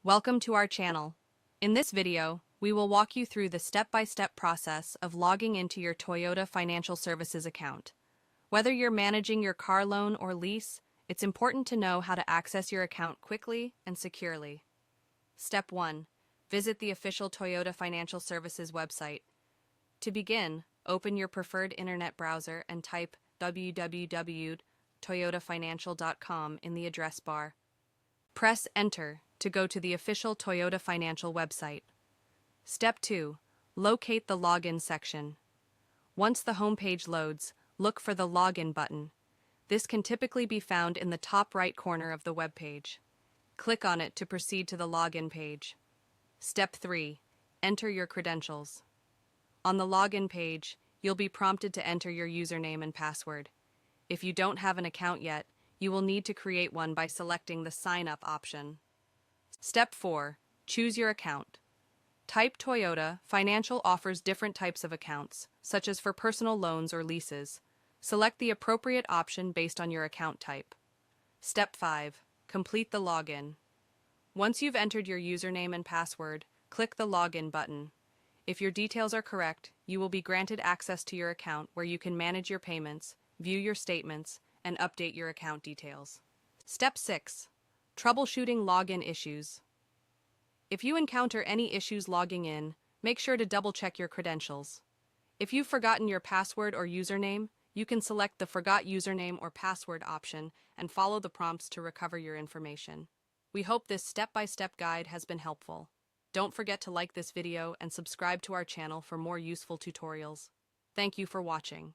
Welcome to our channel. In this video, we will walk you through the step-by-step process of logging into your Toyota Financial Services account. Whether you're managing your car loan or lease, it's important to know how to access your account quickly and securely. Step 1. Visit the official Toyota Financial Services website. To begin, open your preferred internet browser and type www.toyotafinancial.com in the address bar. Press Enter to go to the official Toyota Financial website. Step 2. Locate the Login section. Once the homepage loads, look for the Login button. This can typically be found in the top right corner of the web page. Click on it to proceed to the login page. Step 3. Enter your credentials. On the login page, you'll be prompted to enter your username and password. If you don't have an account yet, you will need to create one by selecting the Sign Up option. Step 4. Choose your account. Type Toyota Financial offers different types of accounts, such as for personal loans or leases. Select the appropriate option based on your account type. Step 5. Complete the login. Once you've entered your username and password, click the Login button. If your details are correct, you will be granted access to your account where you can manage your payments, view your statements, and update your account details. Step 6. Troubleshooting login issues. If you encounter any issues logging in, make sure to double-check your credentials. If you've forgotten your password or username, you can select the Forgot Username or Password option and follow the prompts to recover your information. We hope this step-by-step guide has been helpful. Don't forget to like this video and subscribe to our channel for more useful tutorials. Thank you for watching.